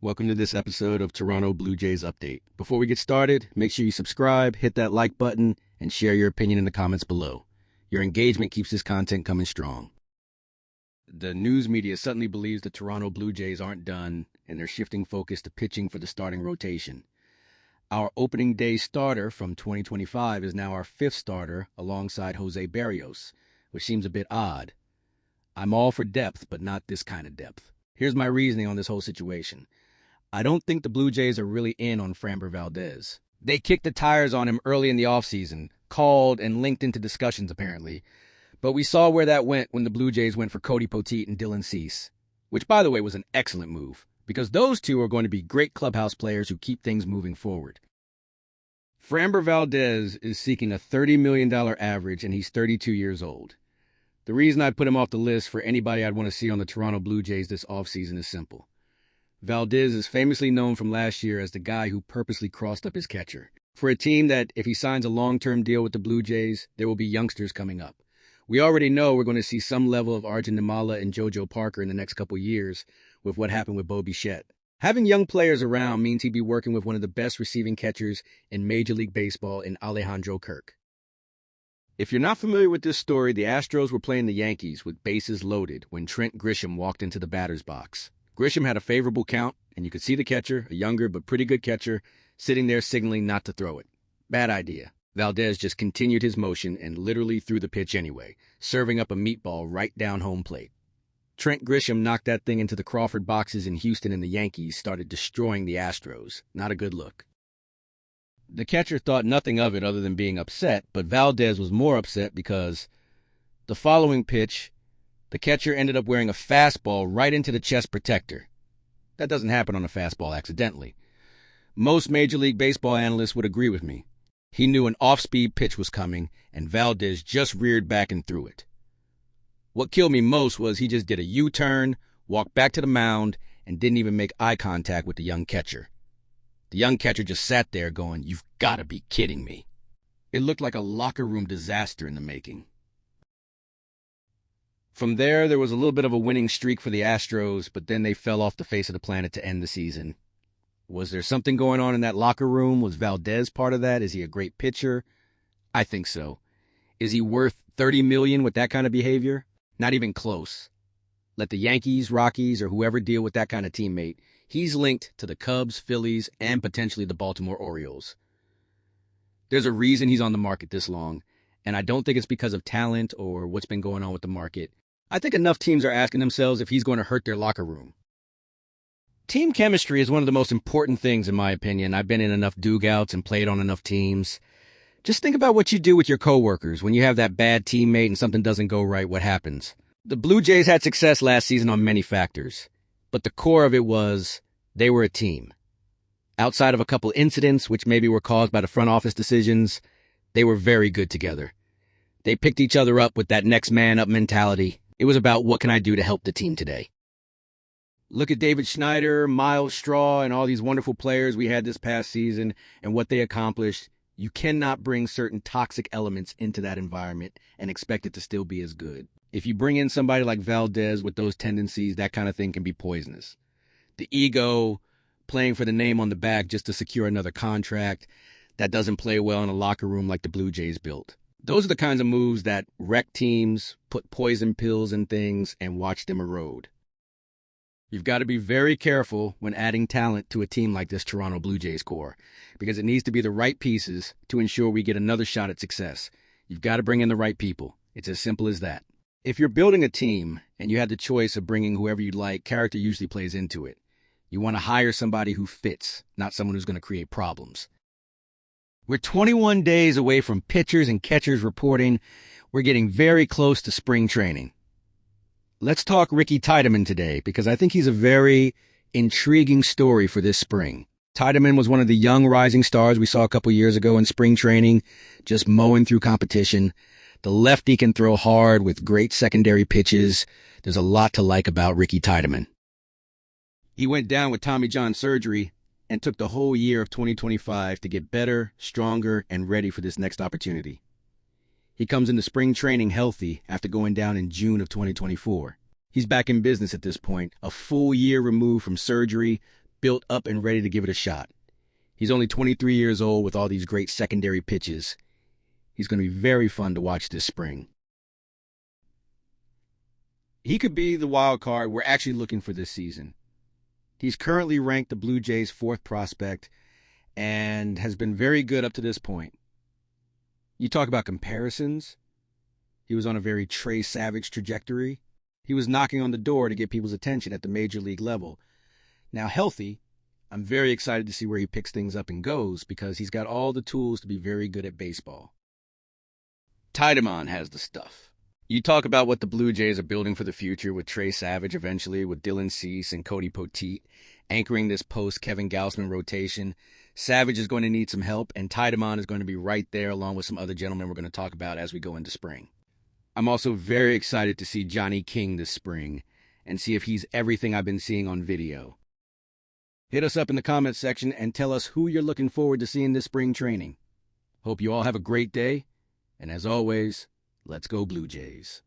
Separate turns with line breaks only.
Welcome to this episode of Toronto Blue Jays Update. Before we get started, make sure you subscribe, hit that like button, and share your opinion in the comments below. Your engagement keeps this content coming strong. The news media suddenly believes the Toronto Blue Jays aren't done, and they're shifting focus to pitching for the starting rotation. Our opening day starter from 2025 is now our fifth starter alongside Jose Berrios, which seems a bit odd. I'm all for depth, but not this kind of depth. Here's my reasoning on this whole situation. I don't think the Blue Jays are really in on Framber Valdez. They kicked the tires on him early in the offseason, called and linked into discussions apparently. But we saw where that went when the Blue Jays went for Cody Poteet and Dylan Cease, which by the way was an excellent move, because those two are going to be great clubhouse players who keep things moving forward. Framber Valdez is seeking a $30 million average, and he's 32 years old. The reason I put him off the list for anybody I'd want to see on the Toronto Blue Jays this offseason is simple. Valdez is famously known from last year as the guy who purposely crossed up his catcher. For a team that, if he signs a long-term deal with the Blue Jays, there will be youngsters coming up. We already know we're going to see some level of Arjun Nimmala and JoJo Parker in the next couple years with what happened with Bo Bichette. Having young players around means he'd be working with one of the best receiving catchers in Major League Baseball in Alejandro Kirk. If you're not familiar with this story, the Astros were playing the Yankees with bases loaded when Trent Grisham walked into the batter's box. Grisham had a favorable count, and you could see the catcher, a younger but pretty good catcher, sitting there signaling not to throw it. Bad idea. Valdez just continued his motion and literally threw the pitch anyway, serving up a meatball right down home plate. Trent Grisham knocked that thing into the Crawford boxes in Houston, and the Yankees started destroying the Astros. Not a good look. The catcher thought nothing of it other than being upset, but Valdez was more upset because the following pitch, the catcher ended up wearing a fastball right into the chest protector. That doesn't happen on a fastball accidentally. Most Major League Baseball analysts would agree with me. He knew an off-speed pitch was coming, and Valdez just reared back and threw it. What killed me most was he just did a U-turn, walked back to the mound, and didn't even make eye contact with the young catcher. The young catcher just sat there going, "You've got to be kidding me." It looked like a locker room disaster in the making. From there was a little bit of a winning streak for the Astros, but then they fell off the face of the planet to end the season. Was there something going on in that locker room? Was Valdez part of that? Is he a great pitcher? I think so. Is he worth $30 million with that kind of behavior? Not even close. Let the Yankees, Rockies, or whoever deal with that kind of teammate. He's linked to the Cubs, Phillies, and potentially the Baltimore Orioles. There's a reason he's on the market this long, and I don't think it's because of talent or what's been going on with the market. I think enough teams are asking themselves if he's going to hurt their locker room. Team chemistry is one of the most important things, in my opinion. I've been in enough dugouts and played on enough teams. Just think about what you do with your coworkers when you have that bad teammate and something doesn't go right. What happens? The Blue Jays had success last season on many factors, but the core of it was they were a team. Outside of a couple incidents, which maybe were caused by the front office decisions, they were very good together. They picked each other up with that next man up mentality. It was about what can I do to help the team today. Look at David Schneider, Miles Straw, and all these wonderful players we had this past season and what they accomplished. You cannot bring certain toxic elements into that environment and expect it to still be as good. If you bring in somebody like Valdez with those tendencies, that kind of thing can be poisonous. The ego, playing for the name on the back just to secure another contract, that doesn't play well in a locker room like the Blue Jays built. Those are the kinds of moves that wreck teams, put poison pills in things, and watch them erode. You've got to be very careful when adding talent to a team like this Toronto Blue Jays core, because it needs to be the right pieces to ensure we get another shot at success. You've got to bring in the right people. It's as simple as that. If you're building a team and you have the choice of bringing whoever you like, character usually plays into it. You want to hire somebody who fits, not someone who's going to create problems. We're 21 days away from pitchers and catchers reporting. We're getting very close to spring training. Let's talk Ricky Tiedemann today, because I think he's a very intriguing story for this spring. Tiedemann was one of the young rising stars we saw a couple years ago in spring training, just mowing through competition. The lefty can throw hard with great secondary pitches. There's a lot to like about Ricky Tiedemann. He went down with Tommy John surgery and took the whole year of 2025 to get better, stronger, and ready for this next opportunity. He comes into spring training healthy after going down in June of 2024. He's back in business at this point, a full year removed from surgery, built up and ready to give it a shot. He's only 23 years old with all these great secondary pitches. He's going to be very fun to watch this spring. He could be the wild card we're actually looking for this season. He's currently ranked the Blue Jays' 4th prospect and has been very good up to this point. You talk about comparisons. He was on a very Trey Savage trajectory. He was knocking on the door to get people's attention at the major league level. Now healthy, I'm very excited to see where he picks things up and goes because he's got all the tools to be very good at baseball. Tiedemann has the stuff. You talk about what the Blue Jays are building for the future with Trey Savage eventually, with Dylan Cease and Cody Poteet anchoring this post-Kevin Gausman rotation. Savage is going to need some help, and Tiedemann is going to be right there along with some other gentlemen we're going to talk about as we go into spring. I'm also very excited to see Johnny King this spring and see if he's everything I've been seeing on video. Hit us up in the comments section and tell us who you're looking forward to seeing this spring training. Hope you all have a great day, and as always, let's go Blue Jays.